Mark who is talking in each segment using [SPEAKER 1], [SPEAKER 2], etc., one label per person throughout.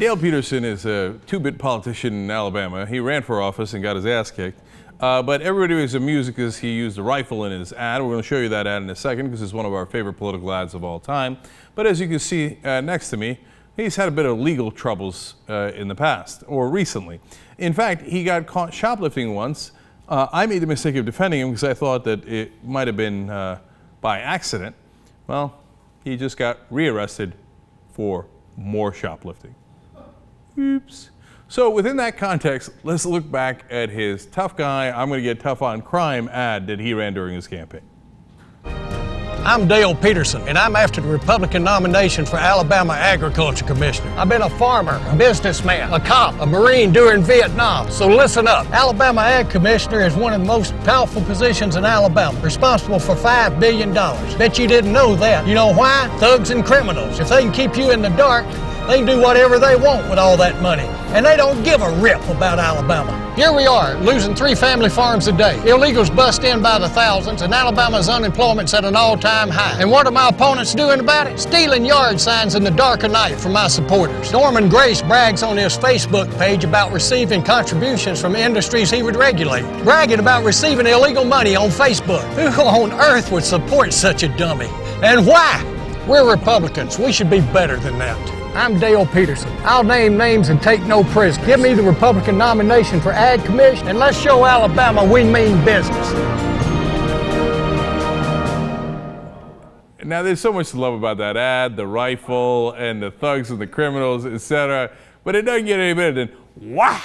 [SPEAKER 1] Dale-Peterson is a two-bit politician in Alabama. He ran for office and got his ass kicked. But everybody was amused because he used a rifle in his ad. We're going to show you that ad in a second because it's one of our favorite political ads of all time. But as you can see next to me, he's had a bit of legal troubles in the past or recently. In fact, he got caught shoplifting once. I made the mistake of defending him because I thought that it might have been by accident. Well, he just got rearrested for more shoplifting. Oops. So within that context, let's look back at his tough guy, I'm going to get tough on crime ad that he ran during his campaign.
[SPEAKER 2] I'm Dale-Peterson, and I'm after the Republican nomination for Alabama Agriculture Commissioner. I've been a farmer, a businessman, a cop, a Marine during Vietnam. So listen up. Alabama Ag Commissioner is one of the most powerful positions in Alabama, responsible for $5 billion. Bet you didn't know that. You know why? Thugs and criminals. If they can keep you in the dark, they can do whatever they want with all that money. And they don't give a rip about Alabama. Here we are, losing 3 family farms a day. Illegals bust in by the thousands, and Alabama's unemployment's at an all-time high. And what are my opponents doing about it? Stealing yard signs in the dark of night from my supporters. Norman Grace brags on his Facebook page about receiving contributions from industries he would regulate. Bragging about receiving illegal money on Facebook. Who on earth would support such a dummy? And why? We're Republicans. We should be better than that. I'm Dale-Peterson. I'll name names and take no prisoners. Give me the Republican nomination for Ag Commission, and let's show Alabama we mean business.
[SPEAKER 1] Now, there's so much to love about that ad, the rifle, and the thugs and the criminals, etc. But it doesn't get any better than, why?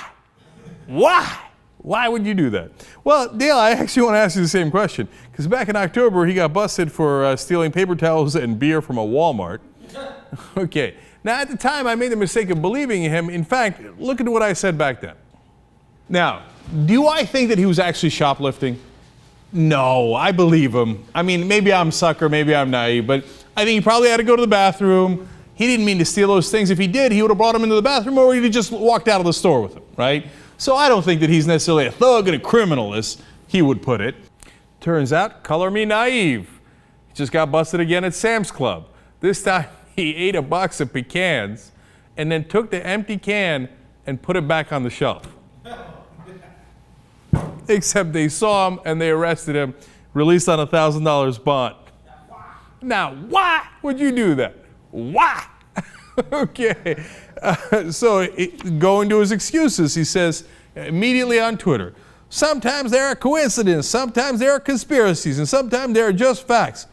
[SPEAKER 1] Why? Why would you do that? Well, Dale, I actually want to ask you the same question. Because back in October, he got busted for stealing paper towels and beer from a Walmart. Okay. Now, at the time, I made the mistake of believing him. In fact, look at what I said back then. Now, do I think that he was actually shoplifting? No, I believe him. I mean, maybe I'm a sucker, maybe I'm naive, but I think he probably had to go to the bathroom. He didn't mean to steal those things. If he did, he would have brought them into the bathroom, or he'd have just walked out of the store with them, right? So I don't think that he's necessarily a thug and a criminal, as he would put it. Turns out, color me naive. He just got busted again at Sam's Club. This time, he ate a box of pecans and then took the empty can and put it back on the shelf. Except they saw him and they arrested him, released on $1,000 bond. Now, why would you do that? Why? Okay. So going to his excuses, he says immediately on Twitter, sometimes there are coincidences, sometimes there are conspiracies, and sometimes there are just facts.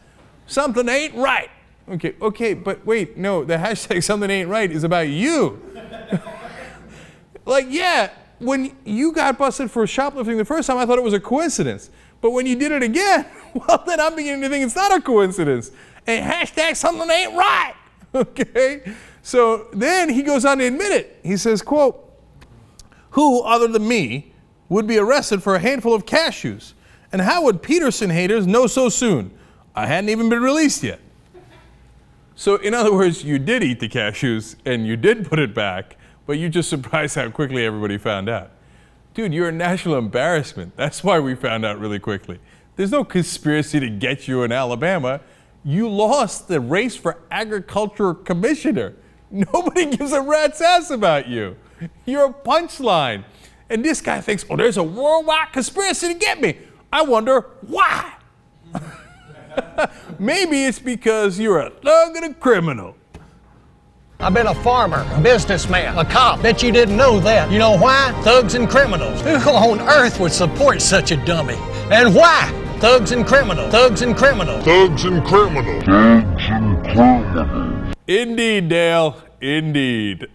[SPEAKER 1] Something ain't right. Okay, but wait, no, the hashtag something ain't right is about you. Like, yeah, when you got busted for shoplifting the first time, I thought it was a coincidence. But when you did it again, well, then I'm beginning to think it's not a coincidence. And hashtag something ain't right. Okay? So then he goes on to admit it. He says, quote, who other than me would be arrested for a handful of cashews? And how would Peterson haters know so soon? I hadn't even been released yet. So in other words, you did eat the cashews and you did put it back, but you just surprised how quickly everybody found out. Dude, you're a national embarrassment. That's why we found out really quickly. There's no conspiracy to get you in Alabama. You lost the race for agriculture commissioner. Nobody gives a rat's ass about you. You're a punchline. And this guy thinks, oh, there's a worldwide conspiracy to get me. I wonder why. Maybe it's because you're a thug and a criminal.
[SPEAKER 2] I've been a farmer, a businessman, a cop. Bet you didn't know that. You know why? Thugs and criminals. Who on earth would support such a dummy? And why? Thugs and criminals. Thugs and criminals.
[SPEAKER 3] Thugs and criminals. Thugs and criminals.
[SPEAKER 1] Indeed, Dale. Indeed.